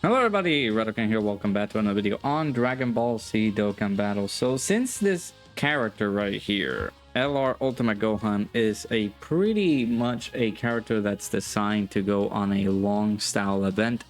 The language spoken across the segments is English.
Hello everybody, Dokkan here, welcome back to another video on Dragon Ball Z Dokkan Battle. So since this character right here, LR Ultimate Gohan, is a pretty much a character that's designed to go on a long style event,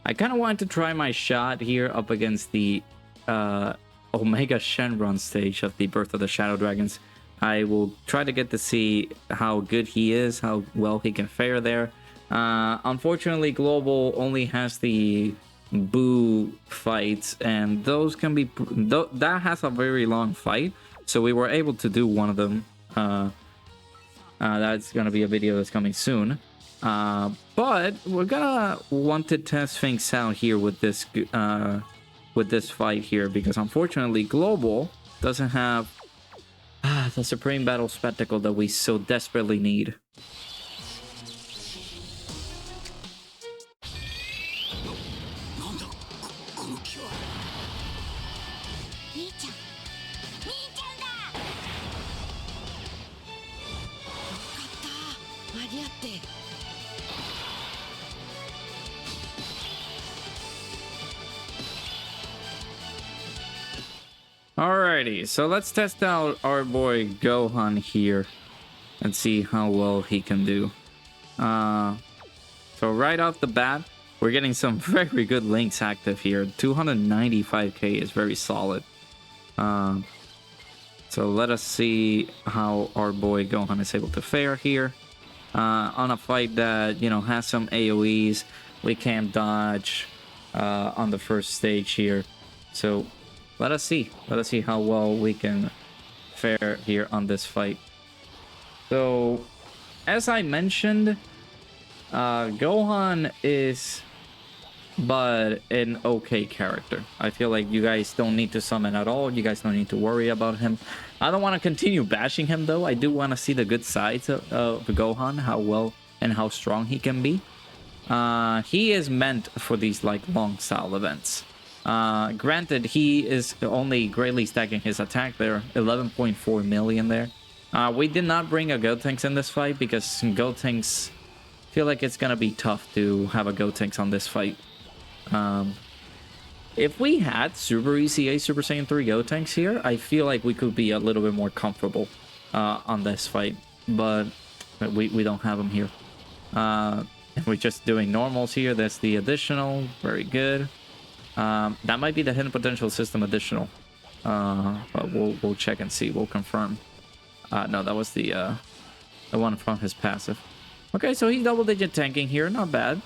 I kind of wanted to try my shot here up against the Omega Shenron stage of the Birth of the Shadow Dragons. I will try to get to see how good he is, how well he can fare there. Unfortunately, Global only has the Boo fights, and those can be that has a very long fight, so we were able to do one of them. That's gonna be a video that's coming soon, but we're gonna want to test things out here with this fight here, because unfortunately Global doesn't have the Supreme Battle Spectacle that we so desperately need. Alrighty, so let's test out our boy Gohan here and see how well he can do. So right off the bat, we're getting some very good links active here. 295k is very solid. So let us see how our boy Gohan is able to fare here. On a fight that, you know, has some AoEs. We can't dodge on the first stage here. So let us see how well we can fare here on this fight. So, as I mentioned, Gohan is but an okay character. I feel like you guys don't need to summon at all. You guys don't need to worry about him. I don't want to continue bashing him though. I do want to see the good sides of Gohan, how well and how strong he can be. He is meant for these like long style events. Granted, he is only greatly stacking his attack there, 11.4 million there. We did not bring a Gotenks in this fight because Gotenks feel like it's gonna be tough to have a Gotenks on this fight. If we had Super ECA Super Saiyan 3 Gotenks here, I feel like we could be a little bit more comfortable on this fight, but we don't have them here. We're just doing normals here. That's the additional, very good. That might be the hidden potential system additional, but we'll check and see. We'll confirm. No, that was the one from his passive. Okay, so he's double-digit tanking here, not bad.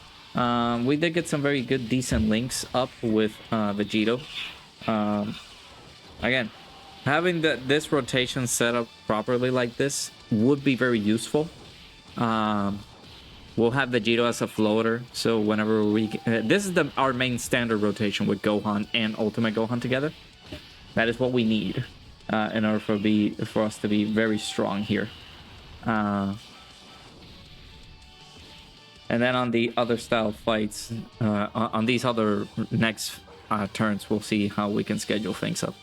We did get some very good, decent links up with Vegito. Again, having this rotation set up properly like this would be very useful. We'll have Vegito as a floater, so whenever we... this is our main standard rotation with Gohan and Ultimate Gohan together. That is what we need in order for us to be very strong here. And then on the other style fights, on these other next turns, we'll see how we can schedule things up.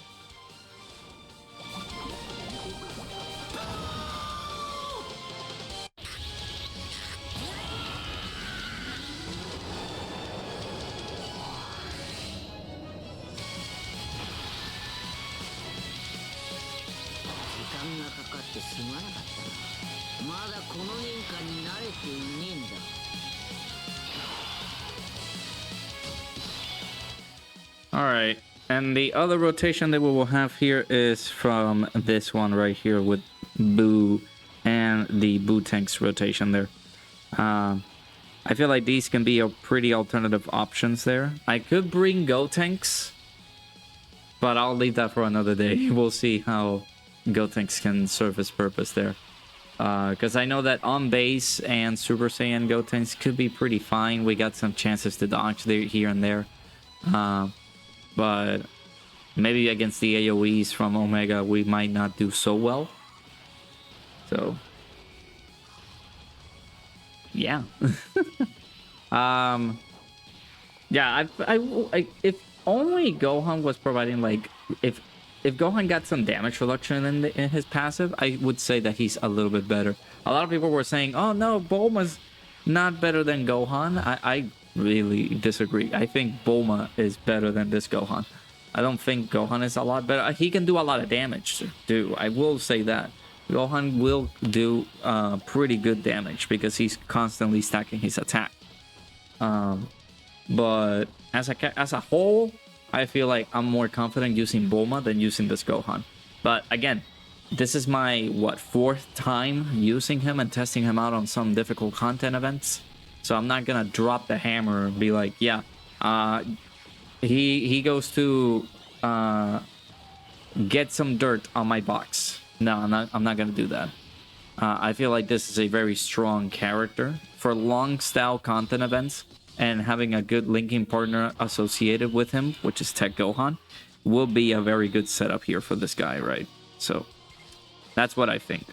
Alright, and the other rotation that we will have here is from this one right here with Boo and the Boo Tanks rotation there. I feel like these can be a pretty alternative options there. I could bring Gotenks, but I'll leave that for another day. We'll see how Gotenks can serve his purpose there. Because I know that on base and Super Saiyan Gotenks could be pretty fine. We got some chances to dodge there, here and there. But maybe against the AoEs from Omega, we might not do so well. So, yeah. Yeah, if only Gohan was providing, like, if Gohan got some damage reduction in his passive, I would say that he's a little bit better. A lot of people were saying, oh no, Bulma's not better than Gohan. I really disagree. I think Bulma is better than this Gohan. I don't think Gohan is a lot better. He can do a lot of damage too. I will say that. Gohan will do pretty good damage because he's constantly stacking his attack. But as a whole, I feel like I'm more confident using Bulma than using this Gohan. But again, this is my, what, 4th time using him and testing him out on some difficult content events. So I'm not gonna drop the hammer and be like, yeah, he goes to get some dirt on my box. No, I'm not gonna do that. I feel like this is a very strong character for long style content events, and having a good linking partner associated with him, which is Tech Gohan, will be a very good setup here for this guy, right? So that's what I think.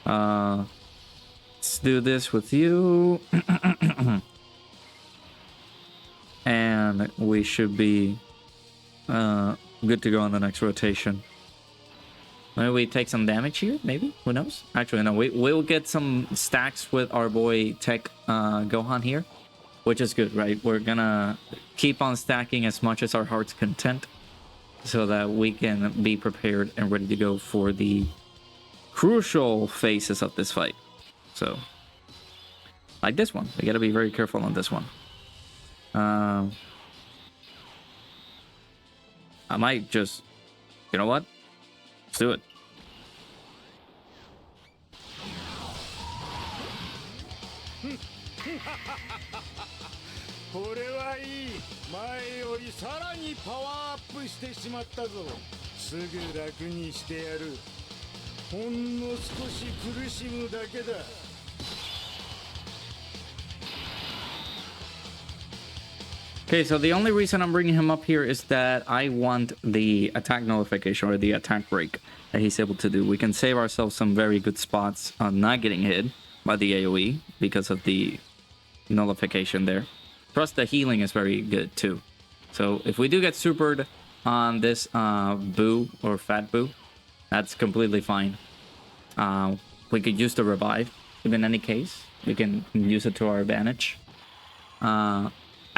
Let's do this with you. And we should be good to go on the next rotation. Maybe we take some damage here, maybe? Who knows? Actually, no, we'll get some stacks with our boy Tech Gohan here, which is good, right? We're gonna keep on stacking as much as our heart's content so that we can be prepared and ready to go for the crucial phases of this fight. So, like this one, we gotta be very careful on this one. I might just, you know what? Let's do it. Okay, so the only reason I'm bringing him up here is that I want the attack nullification or the attack break that he's able to do. We can save ourselves some very good spots on not getting hit by the AoE because of the nullification there. Plus the healing is very good too. So if we do get supered on this Boo or Fat Boo, that's completely fine. We could use the revive. If in any case, we can use it to our advantage.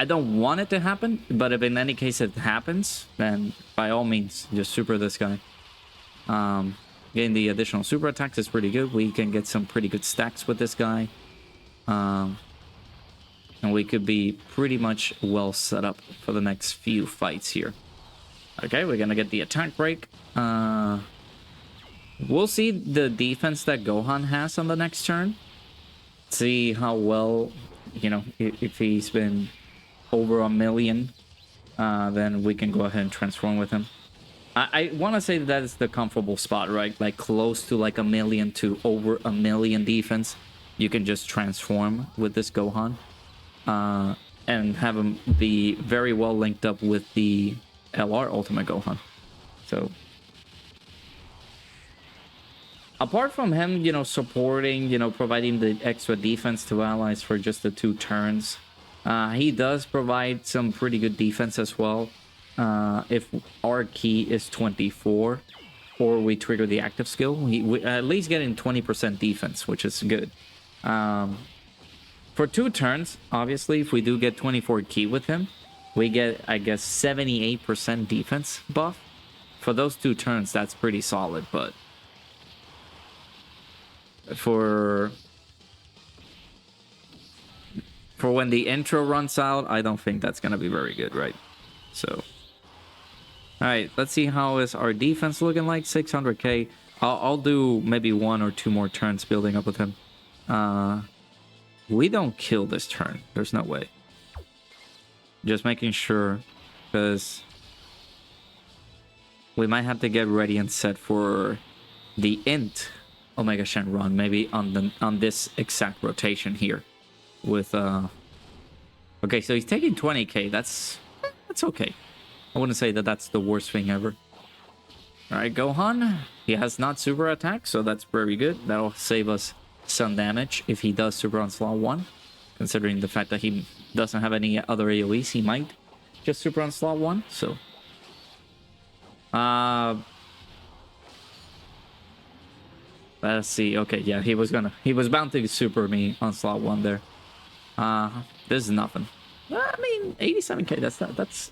I don't want it to happen, but if in any case it happens, then by all means, just super this guy. Getting the additional super attacks is pretty good. We can get some pretty good stacks with this guy. And we could be pretty much well set up for the next few fights here. Okay, we're gonna get the attack break. We'll see the defense that Gohan has on the next turn. See how well, you know, if he's been over 1,000,000, then we can go ahead and transform with him. I want to say that is the comfortable spot, right? Like close to like 1,000,000 to over 1,000,000 defense. You can just transform with this Gohan and have him be very well linked up with the LR Ultimate Gohan. So apart from him, you know, supporting, you know, providing the extra defense to allies for just the 2 turns, he does provide some pretty good defense as well. If our key is 24 or we trigger the active skill, we at least getting 20% defense, which is good. For 2 turns, obviously, if we do get 24 key with him, we get, I guess, 78% defense buff. For those 2 turns, that's pretty solid, but for when the intro runs out, I don't think that's gonna be very good, right? So, all right, let's see how is our defense looking like. 600k. I'll do maybe 1 or 2 more turns building up with him. We don't kill this turn. There's no way. Just making sure, because we might have to get ready and set for the int Omega Shenron, maybe on this exact rotation here. With okay, so he's taking 20k. That's okay. I wouldn't say that that's the worst thing ever. All right, Gohan, he has not super attack, so that's very good. That'll save us some damage if he does super on slot 1, considering the fact that he doesn't have any other AoEs. He might just super on slot 1. So let's see. Okay, yeah, he was bound to super me on slot 1 there. This is nothing. I mean, 87k.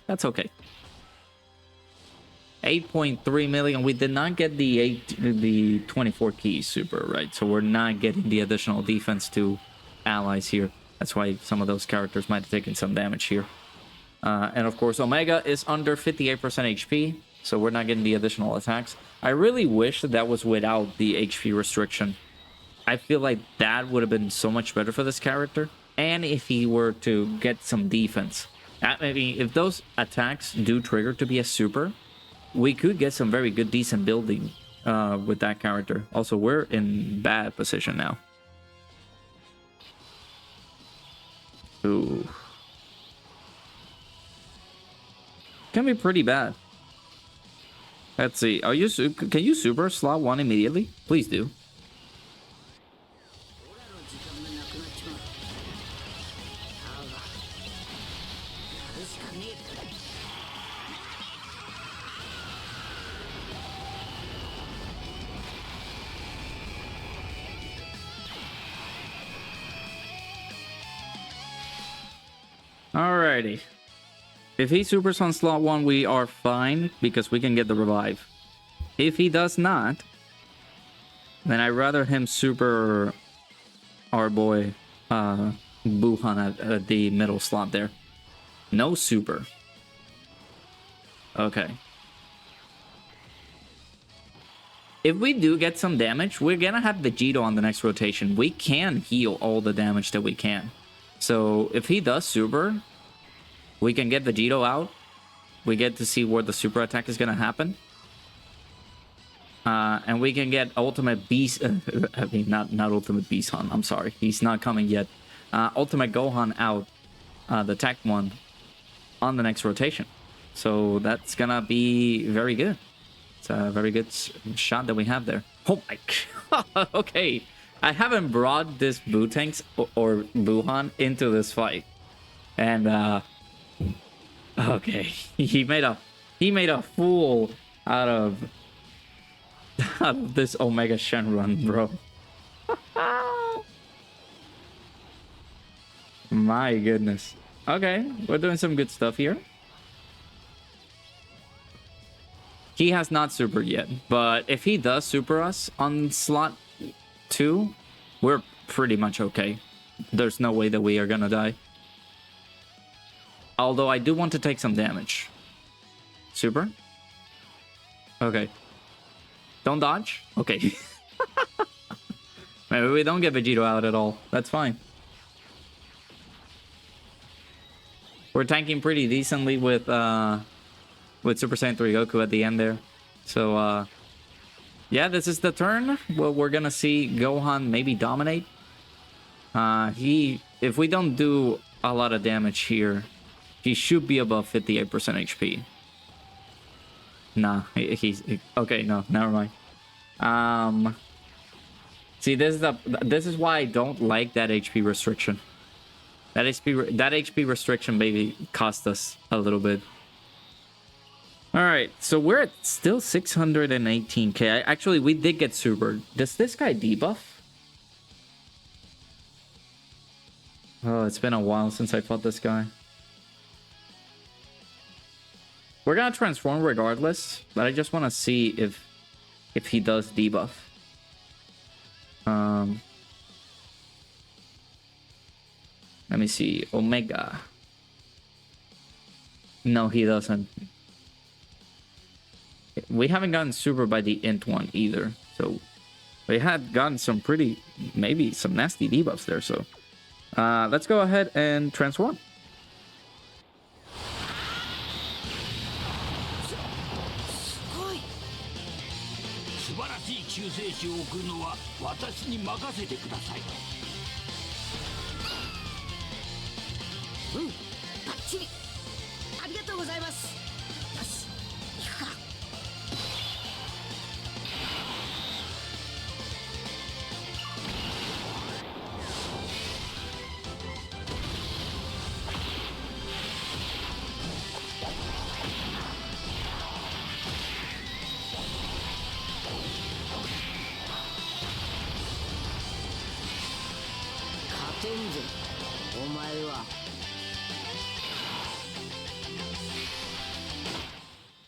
That's okay. 8.3 million. We did not get the 24 keys super, right? So we're not getting the additional defense to allies here. That's why some of those characters might have taken some damage here. And of course, Omega is under 58% HP, so we're not getting the additional attacks. I really wish that was without the HP restriction. I feel like that would have been so much better for this character. And if he were to get some defense. I mean, if those attacks do trigger to be a super, we could get some very good, decent building with that character. Also, we're in bad position now. Ooh. Can be pretty bad. Let's see. Can you super slot 1 immediately? Please do. Alrighty. If he supers on slot 1, we are fine because we can get the revive. If he does not, then I'd rather him super our boy Buhan at the middle slot there. No super. Okay. If we do get some damage, we're gonna have Vegito on the next rotation. We can heal all the damage that we can. So if he does super, we can get Vegito out. We get to see where the super attack is going to happen. And we can get Ultimate Beast... I mean, not Ultimate Beast Han. I'm sorry. He's not coming yet. Ultimate Gohan out. The tech one. On the next rotation. So that's going to be very good. It's a very good shot that we have there. Oh my god. Okay. I haven't brought this Bootanks or Buhan into this fight. And, okay, he made a fool out of this Omega Shenron, bro. My goodness. Okay, we're doing some good stuff here. He has not super yet, but if he does super us on slot 2, we're pretty much okay. There's no way that we are gonna die. Although I do want to take some damage. Super? Okay. Don't dodge? Okay. Maybe we don't get Vegito out at all. That's fine. We're tanking pretty decently with Super Saiyan 3 Goku at the end there. So, yeah, this is the turn. Well, we're gonna see Gohan maybe dominate. If we don't do a lot of damage here, he should be above 58% HP. Nah, he's okay. No, never mind. See, this is why I don't like that HP restriction. That HP restriction maybe cost us a little bit. All right, so we're at still 618k. Actually, we did get super. Does this guy debuff? Oh, it's been a while since I fought this guy. We're gonna transform regardless, but I just want to see if he does debuff. Let me see. Omega. No, he doesn't. We haven't gotten super by the int one either, so we had gotten some pretty, maybe some nasty debuffs there. So let's go ahead and transform.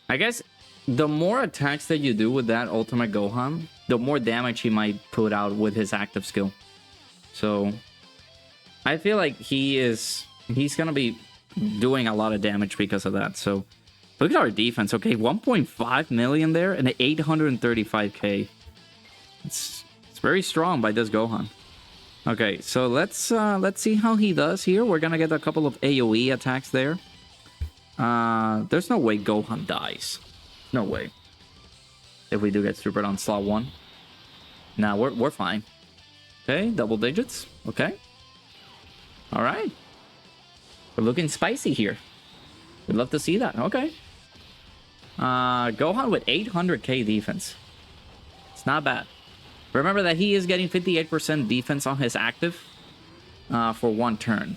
I guess the more attacks that you do with that Ultimate Gohan, the more damage he might put out with his active skill. So I feel like he's gonna be doing a lot of damage because of that. So look at our defense. Okay, 1.5 million there and 835k. It's very strong by this Gohan. Okay, so let's see how he does here. We're gonna get a couple of AoE attacks there. There's no way Gohan dies. No way. If we do get Super on slot 1. Nah, we're fine. Okay, double digits. Okay. Alright. We're looking spicy here. We'd love to see that. Okay. Gohan with 800k defense. It's not bad. Remember that he is getting 58% defense on his active for 1 turn.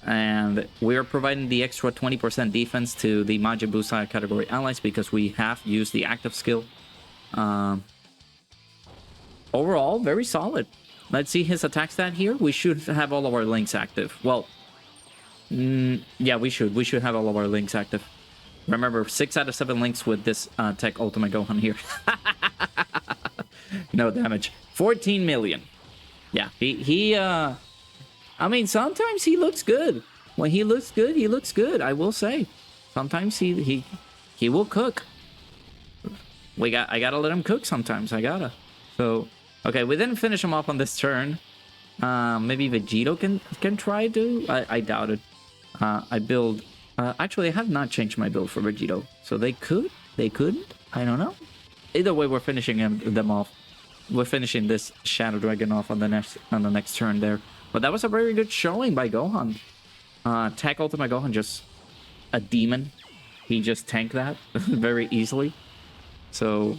And we're providing the extra 20% defense to the Majin Buu side category allies because we have used the active skill. Overall, very solid. Let's see his attack stat here. We should have all of our links active. Well, yeah, we should. We should have all of our links active. Remember, 6 out of 7 links with this Tech Ultimate Gohan here. No damage. 14 million. Yeah, I mean, sometimes he looks good. When he looks good, he looks good. I will say. Sometimes he will cook. I gotta let him cook sometimes. I gotta. So, okay, we didn't finish him off on this turn. Maybe Vegito can try to. I doubt it. I build. Actually, I have not changed my build for Vegito, so they could. They couldn't. I don't know. Either way, we're finishing them off. We're finishing this Shadow Dragon off on the next turn there. But that was a very good showing by Gohan. Tech Ultimate Gohan, just a demon. He just tanked that very easily. So,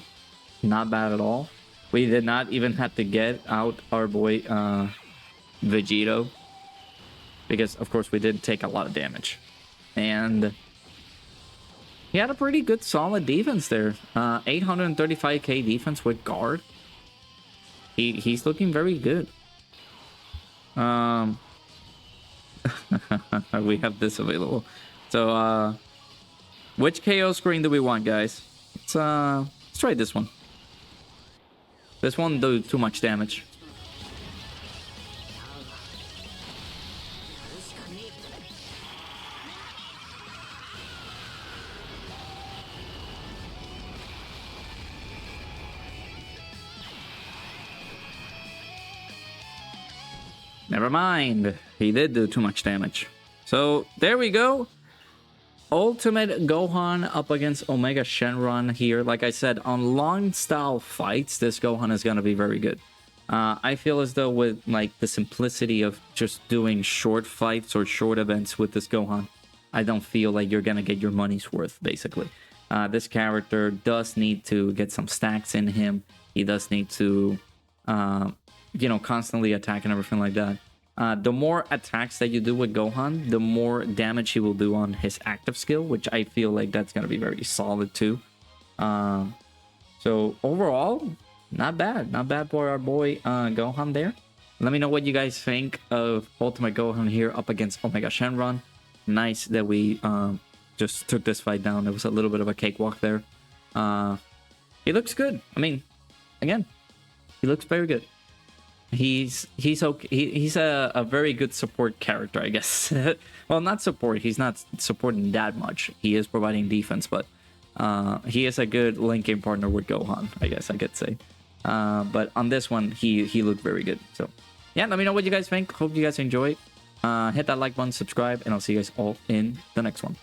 not bad at all. We did not even have to get out our boy Vegito. Because, of course, we did take a lot of damage. And he had a pretty good solid defense there. 835k defense with guard. He's looking very good. We have this available. So, which KO screen do we want, guys? Let's try this one. This one do too much damage. Never mind. He did do too much damage. So, there we go. Ultimate Gohan up against Omega Shenron here. Like I said, on long style fights, this Gohan is going to be very good. I feel as though with like the simplicity of just doing short fights or short events with this Gohan, I don't feel like you're going to get your money's worth, basically. This character does need to get some stacks in him. He does need to... you know, constantly attack and everything like that. The more attacks that you do with Gohan, the more damage he will do on his active skill, which I feel like that's going to be very solid too. So overall, not bad. Not bad for our boy Gohan there. Let me know what you guys think of Ultimate Gohan here up against Omega Shenron. Nice that we just took this fight down. It was a little bit of a cakewalk there. He looks good. I mean, again, he looks very good. He's okay. He's a very good support character, I guess. Well, not support. He's not supporting that much. He is providing defense, but he is a good linking partner with Gohan, I guess I could say. But on this one, he looked very good. So, yeah, let me know what you guys think. Hope you guys enjoy. Hit that like button, subscribe, and I'll see you guys all in the next one.